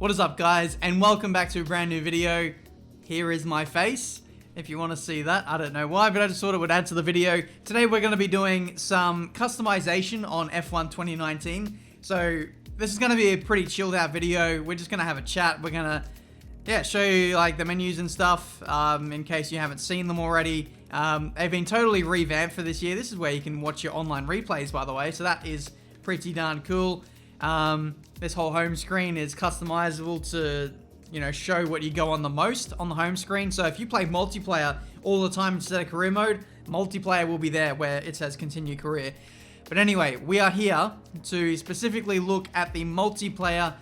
What is up, guys, and welcome back to a brand new video. Here is my face, if you want to see that. I don't know why, but I just thought it would add to the video. Today we're going to be doing some customization on F1 2019. So this is going to be a pretty chilled out video. We're just going to have a chat. We're going to show you like the menus and stuff in case you haven't seen them already. They've been totally revamped for this year. This is where you can watch your online replays, by the way, so that is pretty darn cool. This whole home screen is customizable to, show what you go on the most on the home screen. So if you play multiplayer all the time instead of career mode, multiplayer will be there where it says continue career. But anyway, we are here to specifically look at the multiplayer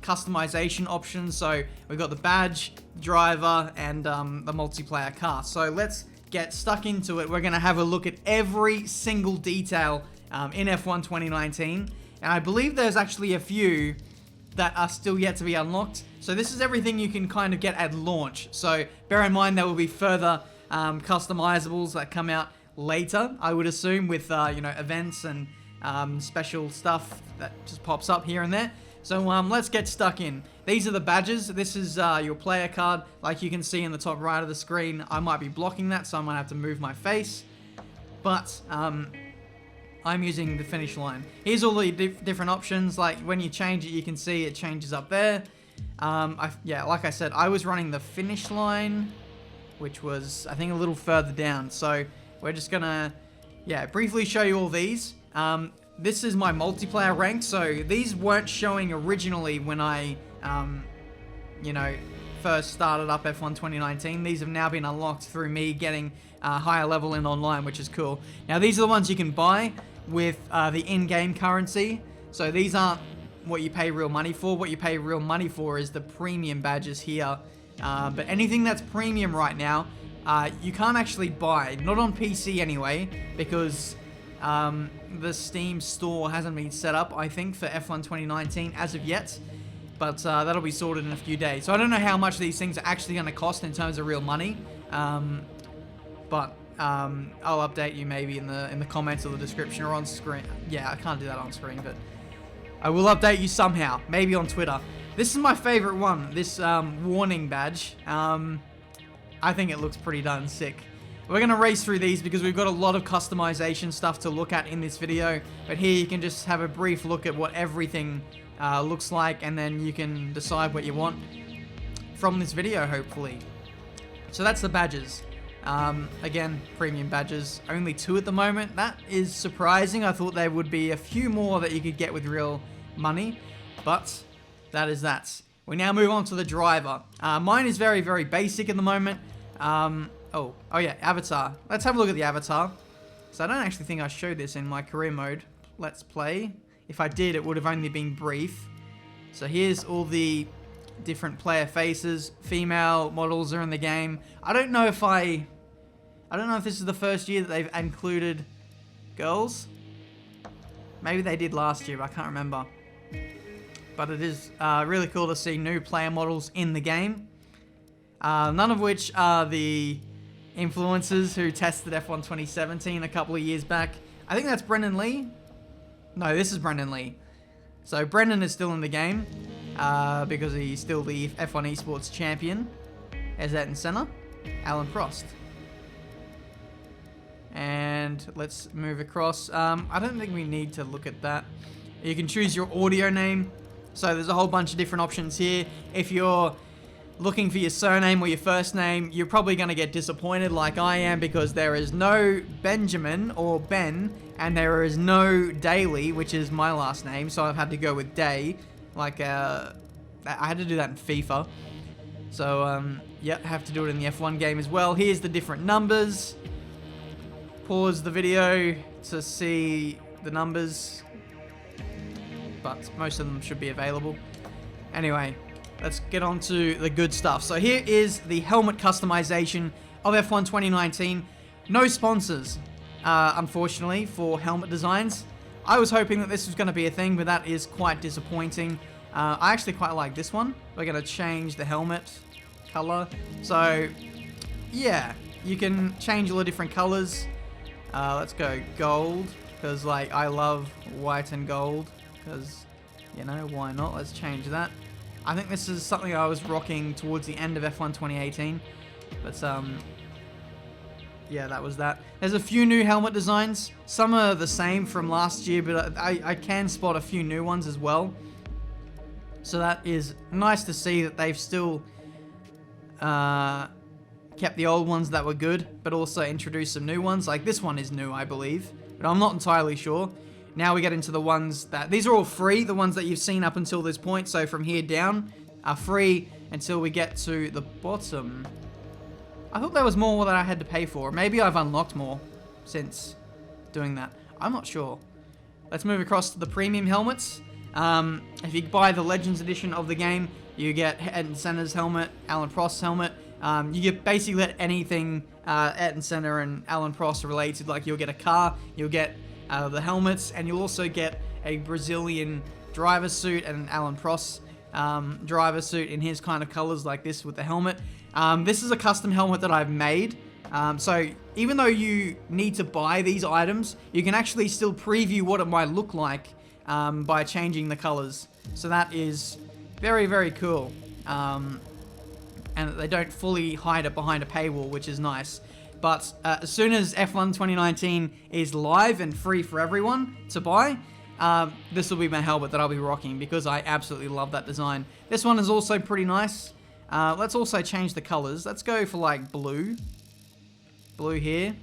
customization options. So we've got the badge, driver, and the multiplayer car. So let's get stuck into it. We're going to have a look at every single detail in F1 2019. And I believe there's actually a few that are still yet to be unlocked. So this is everything you can kind of get at launch. So bear in mind there will be further customizables that come out later, I would assume, with events and special stuff that just pops up here and there. So let's get stuck in. These are the badges. This is your player card, like you can see in the top right of the screen. I might be blocking that, so I might have to move my face. But I'm using the finish line. Here's all the different options. Like when you change it, you can see it changes up there. Like I said, I was running the finish line, which was, I think, a little further down. So we're just gonna, briefly show you all these. This is my multiplayer rank. So these weren't showing originally when I, first started up F1 2019. These have now been unlocked through me getting higher level in online, which is cool. Now these are the ones you can buy with the in-game currency. So these aren't what you pay real money for. What you pay real money for is the premium badges here. But anything that's premium right now, you can't actually buy. Not on PC anyway, because the Steam store hasn't been set up, I think, for F1 2019 as of yet. But that'll be sorted in a few days. So I don't know how much these things are actually going to cost in terms of real money. But I'll update you maybe in the comments or the description or on screen. Yeah, I can't do that on screen, but I will update you somehow, maybe on Twitter. This is my favorite one, this warning badge. I think it looks pretty darn sick. We're going to race through these because we've got a lot of customization stuff to look at in this video. But here you can just have a brief look at what everything looks like, and then you can decide what you want from this video, hopefully. So that's the badges. Again, premium badges, only 2 at the moment. That is surprising. I thought there would be a few more that you could get with real money, but that is that. We now move on to the driver. Mine is very, very basic at the moment. Oh yeah, avatar. Let's have a look at the avatar. So I don't actually think I showed this in my career mode Let's Play. If I did, it would have only been brief. So here's all the different player faces. Female models are in the game. I don't know if this is the first year that they've included girls. Maybe they did last year, but I can't remember. But it is really cool to see new player models in the game. None of which are the influencers who tested F1 2017 a couple of years back. I think that's Brendan Lee. No, this is Brendan Lee. So Brendan is still in the game because he's still the F1 esports champion. There's that in center. Alan Prost. And let's move across. I don't think we need to look at that. You can choose your audio name. So there's a whole bunch of different options here. If you're looking for your surname or your first name, you're probably going to get disappointed like I am, because there is no Benjamin or Ben, and there is no Daly, which is my last name, so I've had to go with Day. Like, I had to do that in FIFA. So, have to do it in the F1 game as well. Here's the different numbers. Pause the video to see the numbers, but most of them should be available. Anyway, let's get on to the good stuff. So here is the helmet customization of F1 2019. No sponsors, unfortunately, for helmet designs. I was hoping that this was going to be a thing, but that is quite disappointing. I actually quite like this one. We're going to change the helmet color. So, yeah, you can change all the different colors. Let's go gold, because I love white and gold, because, why not? Let's change that. I think this is something I was rocking towards the end of F1 2018. But, yeah, that was that. There's a few new helmet designs. Some are the same from last year, but I can spot a few new ones as well. So that is nice to see that they've still kept the old ones that were good, but also introduced some new ones. Like this one is new, I believe, but I'm not entirely sure. Now we get into the ones that... These are all free, the ones that you've seen up until this point. So from here down are free until we get to the bottom. I thought there was more that I had to pay for. Maybe I've unlocked more since doing that. I'm not sure. Let's move across to the premium helmets. If you buy the Legends edition of the game, you get Ayrton Senna's helmet, Alan Prost's helmet. You get basically anything Ayrton Senna and Alan Prost related. Like you'll get a car, you'll get the helmets, and you'll also get a Brazilian driver suit and an Alan Prost driver suit in his kind of colors like this with the helmet. This is a custom helmet that I've made. So even though you need to buy these items, you can actually still preview what it might look like by changing the colors. So that is very, very cool. And they don't fully hide it behind a paywall, which is nice. But as soon as F1 2019 is live and free for everyone to buy, this will be my helmet that I'll be rocking because I absolutely love that design. This one is also pretty nice. Let's also change the colors. Let's go for like blue. Blue here.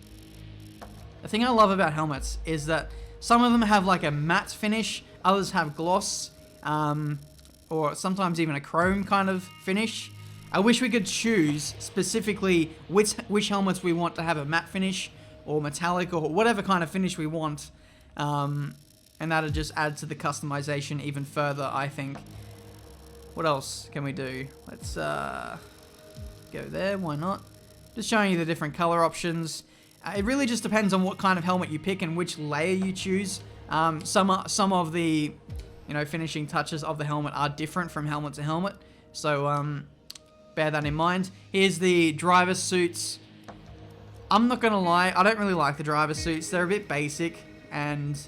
The thing I love about helmets is that some of them have like a matte finish, others have gloss, or sometimes even a chrome kind of finish. I wish we could choose specifically which helmets we want to have a matte finish or metallic or whatever kind of finish we want. And that'll just add to the customization even further, I think. What else can we do? Let's go there, why not? Just showing you the different color options. It really just depends on what kind of helmet you pick and which layer you choose. Some of the finishing touches of the helmet are different from helmet to helmet. So bear that in mind. Here's the driver suits. I'm not gonna lie, I don't really like the driver suits. They're a bit basic and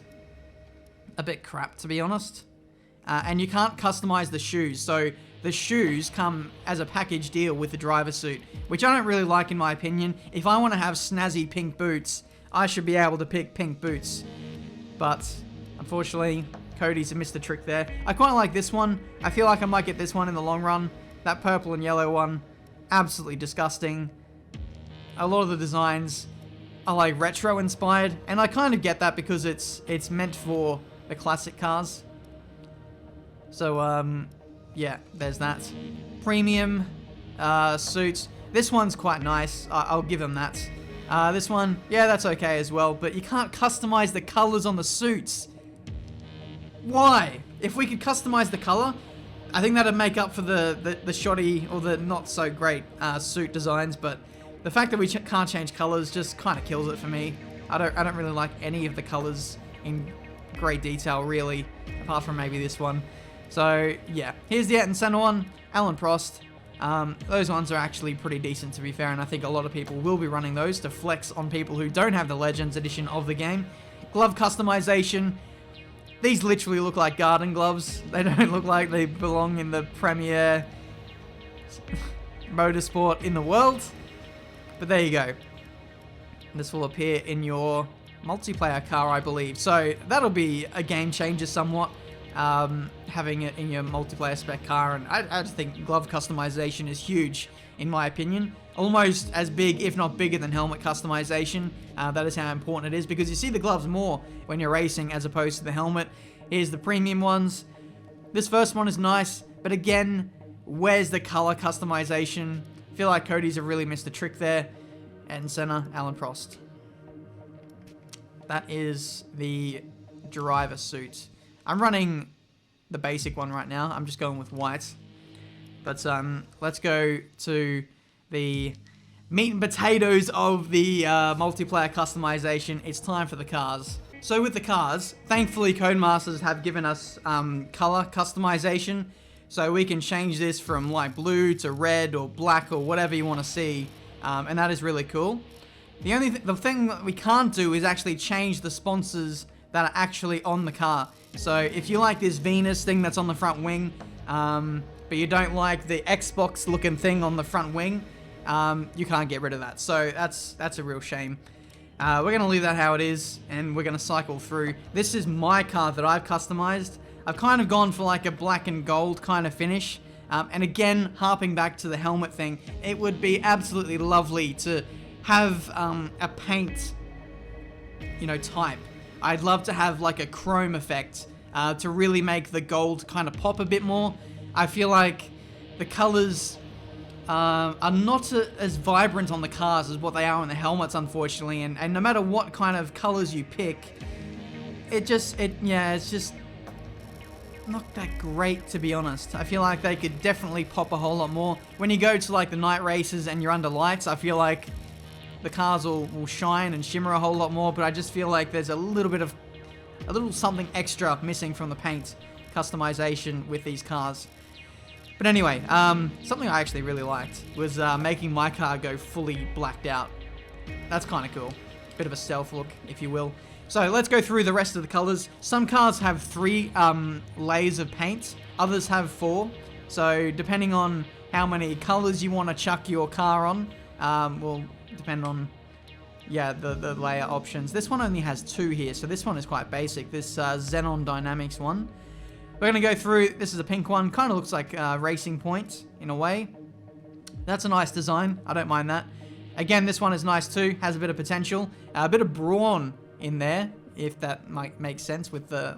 a bit crap, to be honest. And you can't customize the shoes. So the shoes come as a package deal with the driver suit, which I don't really like in my opinion. If I want to have snazzy pink boots, I should be able to pick pink boots. But unfortunately, Cody's missed the trick there. I quite like this one. I feel like I might get this one in the long run. That purple and yellow one, absolutely disgusting. A lot of the designs are like retro inspired, and I kind of get that because it's meant for the classic cars. So yeah, there's that. Premium suits. This one's quite nice. I'll give them that. This one, yeah, that's okay as well, but you can't customize the colors on the suits. Why? If we could customize the color, I think that'd make up for the shoddy or the not so great suit designs, but the fact that we can't change colors just kind of kills it for me. I don't really like any of the colors in great detail, really, apart from maybe this one. So yeah, here's the Ayrton Senna one, Alan Prost. Those ones are actually pretty decent, to be fair, and I think a lot of people will be running those to flex on people who don't have the Legends edition of the game. Glove customization. These literally look like garden gloves. They don't look like they belong in the premier motorsport in the world. But there you go. This will appear in your multiplayer car, I believe. So that'll be a game changer somewhat, having it in your multiplayer spec car. And I just think glove customization is huge, in my opinion. Almost as big, if not bigger, than helmet customization. That is how important it is, because you see the gloves more when you're racing as opposed to the helmet. Here's the premium ones. This first one is nice, but again, where's the color customization? I feel like Cody's have really missed a trick there. Ayrton Senna, Alan Prost. That is the driver suit. I'm running the basic one right now. I'm just going with white. But let's go to the meat and potatoes of the multiplayer customization. It's time for the cars. So with the cars, thankfully Codemasters have given us color customization. So we can change this from like blue to red or black or whatever you want to see. And that is really cool. The thing that we can't do is actually change the sponsors that are actually on the car. So if you like this Venus thing that's on the front wing, but you don't like the Xbox looking thing on the front wing, you can't get rid of that. So that's a real shame. We're going to leave that how it is, and we're going to cycle through. This is my car that I've customized. I've kind of gone for like a black and gold kind of finish. And again, harping back to the helmet thing, it would be absolutely lovely to have a paint, type. I'd love to have like a chrome effect to really make the gold kind of pop a bit more. I feel like the colors are not as vibrant on the cars as what they are on the helmets, unfortunately. And no matter what kind of colors you pick, it's just not that great, to be honest. I feel like they could definitely pop a whole lot more. When you go to like the night races and you're under lights, I feel like the cars will shine and shimmer a whole lot more, but I just feel like there's a little something extra missing from the paint customization with these cars. But anyway, something I actually really liked was making my car go fully blacked out. That's kind of cool. Bit of a stealth look, if you will. So let's go through the rest of the colors. Some cars have 3 layers of paint. Others have 4. So depending on how many colors you want to chuck your car on, will depend on, the layer options. This one only has 2 here, so this one is quite basic. This Xenon Dynamics one. We're going to go through, this is a pink one. Kind of looks like Racing Point in a way. That's a nice design. I don't mind that. Again, this one is nice too. Has a bit of potential. A bit of brawn in there, if that might make sense with the,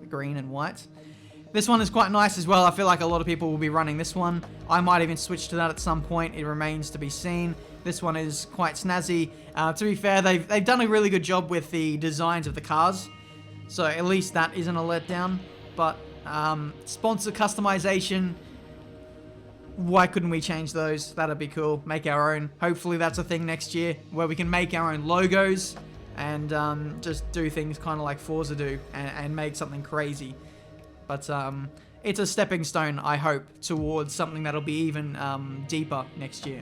green and white. This one is quite nice as well. I feel like a lot of people will be running this one. I might even switch to that at some point. It remains to be seen. This one is quite snazzy. To be fair, they've done a really good job with the designs of the cars. So at least that isn't a letdown. But sponsor customization, why couldn't we change those? That'd be cool. Make our own. Hopefully that's a thing next year where we can make our own logos and just do things kind of like Forza do and make something crazy. But it's a stepping stone, I hope, towards something that'll be even deeper next year.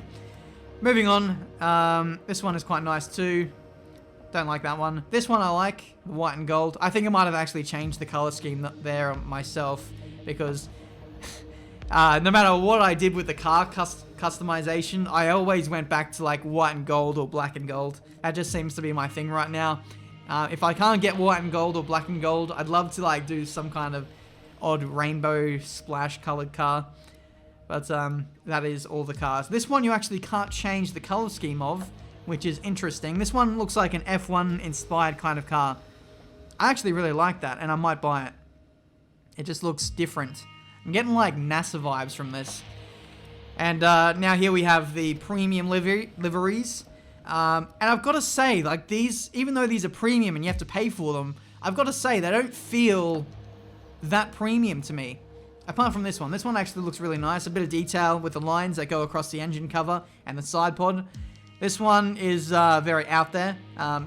Moving on, this one is quite nice too. Don't like that one. This one I like, the white and gold. I think I might have actually changed the color scheme there myself because no matter what I did with the car customization, I always went back to like white and gold or black and gold. That just seems to be my thing right now. If I can't get white and gold or black and gold, I'd love to like do some kind of odd rainbow splash colored car. But that is all the cars. This one you actually can't change the color scheme of, which is interesting. This one looks like an F1 inspired kind of car. I actually really like that, and I might buy it. It just looks different. I'm getting like NASA vibes from this. And now here we have the premium liveries. And I've got to say, like these, even though these are premium and you have to pay for them, I've got to say they don't feel that premium to me. Apart from this one actually looks really nice. A bit of detail with the lines that go across the engine cover and the side pod. This one is very out there.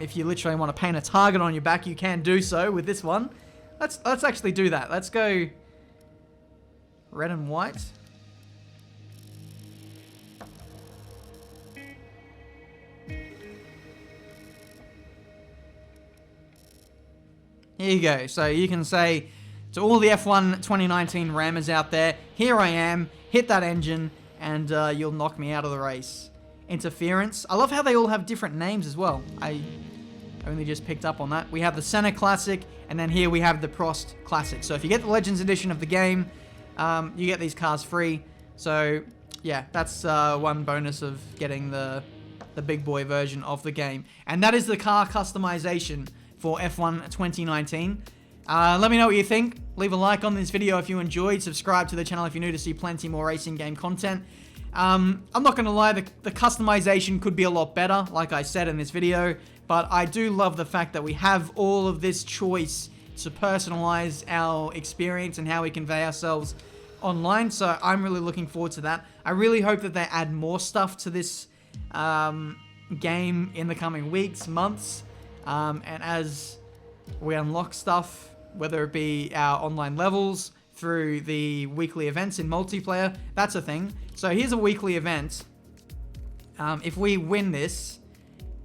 If you literally want to paint a target on your back, you can do so with this one. Let's actually do that. Let's go red and white. Here you go. So you can say to all the F1 2019 rammers out there, here I am, hit that engine, and you'll knock me out of the race. Interference. I love how they all have different names as well. I only just picked up on that. We have the Senna Classic, and then here we have the Prost Classic. So if you get the Legends Edition of the game, you get these cars free. So yeah, that's one bonus of getting the big boy version of the game. And that is the car customization for F1 2019. Let me know what you think. Leave a like on this video if you enjoyed. Subscribe to the channel if you're new to see plenty more racing game content. I'm not going to lie, the customization could be a lot better, like I said in this video, but I do love the fact that we have all of this choice to personalize our experience and how we convey ourselves online, so I'm really looking forward to that. I really hope that they add more stuff to this game in the coming weeks, months, and as we unlock stuff, whether it be our online levels, through the weekly events in multiplayer, that's a thing. So here's a weekly event. If we win this,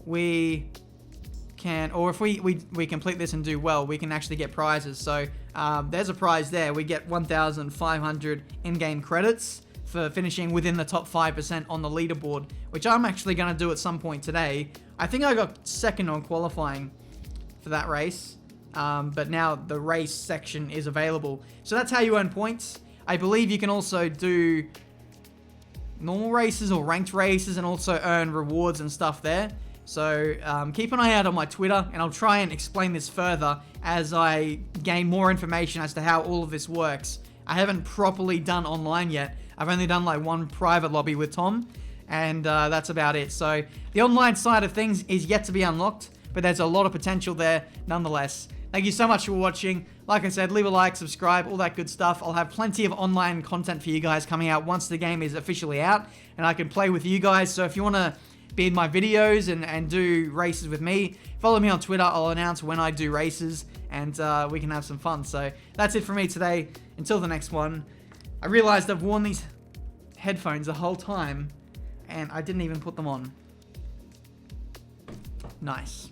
we can, or if we complete this and do well, we can actually get prizes. So there's a prize there. We get 1,500 in-game credits for finishing within the top 5% on the leaderboard, which I'm actually going to do at some point today. I think I got second on qualifying for that race, but now the race section is available. So that's how you earn points. I believe you can also do normal races or ranked races and also earn rewards and stuff there. So keep an eye out on my Twitter, and I'll try and explain this further as I gain more information as to how all of this works. I haven't properly done online yet. I've only done like one private lobby with Tom, and that's about it. So the online side of things is yet to be unlocked, but there's a lot of potential there nonetheless. Thank you so much for watching. Like I said, leave a like, subscribe, all that good stuff. I'll have plenty of online content for you guys coming out once the game is officially out, and I can play with you guys. So if you want to be in my videos and do races with me, follow me on Twitter. I'll announce when I do races, and we can have some fun. So that's it for me today. Until the next one. I realized I've worn these headphones the whole time, and I didn't even put them on. Nice.